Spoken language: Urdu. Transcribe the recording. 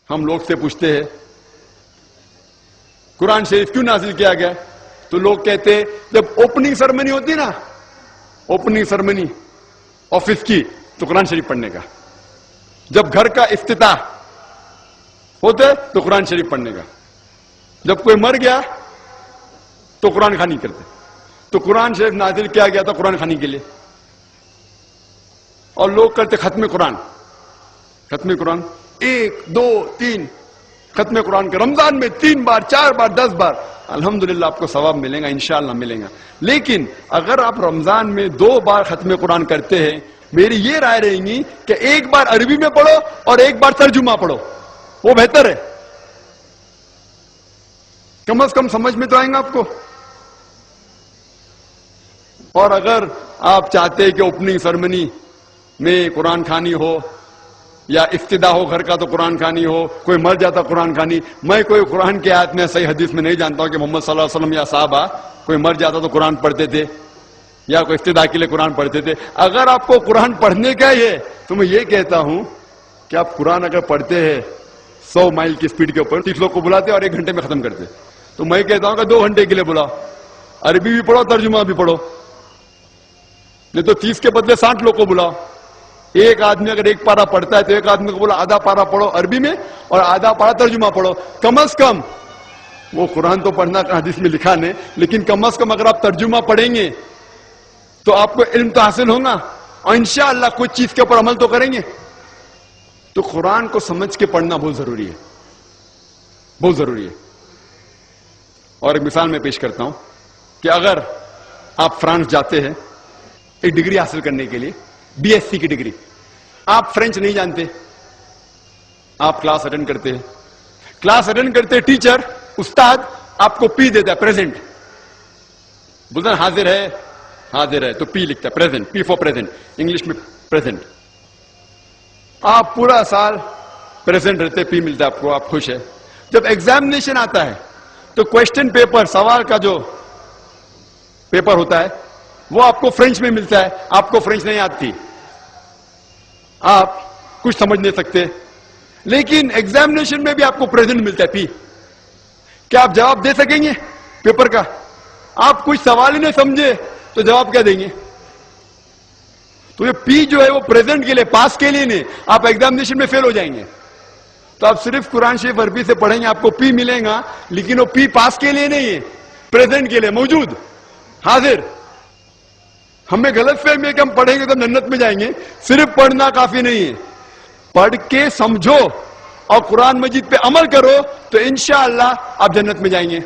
ہم لوگ سے پوچھتے ہیں قرآن شریف کیوں نازل کیا گیا, تو لوگ کہتے ہیں جب اوپننگ سرمنی ہوتی نا, اوپننگ سرمنی آفس کی, تو قرآن شریف پڑھنے کا. جب گھر کا افتتاح ہوتا ہے تو قرآن شریف پڑھنے کا. جب کوئی مر گیا تو قرآن خوانی کرتے. تو قرآن شریف نازل کیا گیا تھا قرآن خوانی کے لیے. اور لوگ کرتے ختم قرآن, ختم قرآن 1 2 3 ختم قرآن کے رمضان میں 3 بار 4 بار 10 بار. الحمدللہ آپ کو ثواب ملے گا, انشاءاللہ ملے گا. لیکن اگر آپ رمضان میں 2 بار ختم قرآن کرتے ہیں, میری یہ رائے رہے گی کہ 1 بار عربی میں پڑھو اور 1 بار ترجمہ پڑھو, وہ بہتر ہے. کم از کم سمجھ میں تو آئیں گا آپ کو. اور اگر آپ چاہتے ہیں کہ اوپننگ سرمنی میں قرآن خوانی ہو یا افتتاح ہو گھر کا تو قرآن خوانی ہو, کوئی مر جاتا قرآن خوانی. میں کوئی قرآن کی آیت میں صحیح حدیث میں نہیں جانتا ہوں کہ محمد صلی اللہ علیہ وسلم یا صحابہ کوئی مر جاتا تو قرآن پڑھتے تھے یا کوئی افتتاح کے لیے قرآن پڑھتے تھے. اگر آپ کو قرآن پڑھنے کا ہی ہے تو میں یہ کہتا ہوں کہ آپ قرآن اگر پڑھتے ہیں 100 مائل کی سپیڈ کے اوپر, 30 لوگ کو بلاتے اور 1 گھنٹے میں ختم کرتے, تو میں کہتا ہوں کہ 2 گھنٹے کے لیے بلاؤ, عربی بھی پڑھو ترجمہ بھی پڑھو. نہیں تو 30 کے بدلے 60 لوگ کو بلاؤ. ایک آدمی اگر 1 پارا پڑھتا ہے تو ایک آدمی کو بولا آدھا پارا پڑھو عربی میں اور آدھا پارا ترجمہ پڑھو. کم از کم وہ قرآن تو پڑھنا حدیث میں لکھا نہیں, لیکن کم از کم اگر آپ ترجمہ پڑھیں گے تو آپ کو علم تو حاصل ہوگا اور انشاءاللہ کچھ چیز کے اوپر عمل تو کریں گے. تو قرآن کو سمجھ کے پڑھنا بہت ضروری ہے, بہت ضروری ہے. اور ایک مثال میں پیش کرتا ہوں کہ اگر آپ فرانس جاتے ہیں ایک ڈگری حاصل کرنے کے لیے, BSc کی ڈگری, آپ فرینچ نہیں جانتے, آپ کلاس اٹینڈ کرتے ہیں, کلاس اٹینڈ کرتے ٹیچر استاد آپ کو پی دیتا ہے پریزنٹ, بولتا ہے حاضر ہے, حاضر ہے تو پی لکھتا ہے present, P for present, English میں پریزنٹ. آپ پورا سال پریزنٹ رہتے, پی ملتا ہے آپ کو, آپ خوش ہے. جب ایگزامینیشن آتا ہے تو کوشچن پیپر, سوال کا جو پیپر ہوتا ہے وہ آپ کو فرینچ میں ملتا ہے, آپ کو فرینچ نہیں آتی, آپ کچھ سمجھ نہیں سکتے, لیکن ایگزامینیشن میں بھی آپ کو پریزنٹ ملتا ہے پی. کیا آپ جواب دے سکیں گے پیپر کا؟ آپ کچھ سوال ہی نہیں سمجھے تو جواب کیا دیں گے؟ تو یہ پی جو ہے وہ پریزنٹ کے لیے, پاس کے لیے نہیں, آپ ایگزامینیشن میں فیل ہو جائیں گے. تو آپ صرف قرآن شریف عربی سے پڑھیں گے, آپ کو پی ملے گا, لیکن وہ پی پاس کے لیے نہیں ہے, پریزنٹ کے لیے, موجود, حاضر. ہمیں غلط فہمی ہے کہ ہم پڑھیں گے تو جنت میں جائیں گے. صرف پڑھنا کافی نہیں ہے, پڑھ کے سمجھو اور قرآن مجید پہ عمل کرو تو انشاءاللہ آپ جنت میں جائیں گے.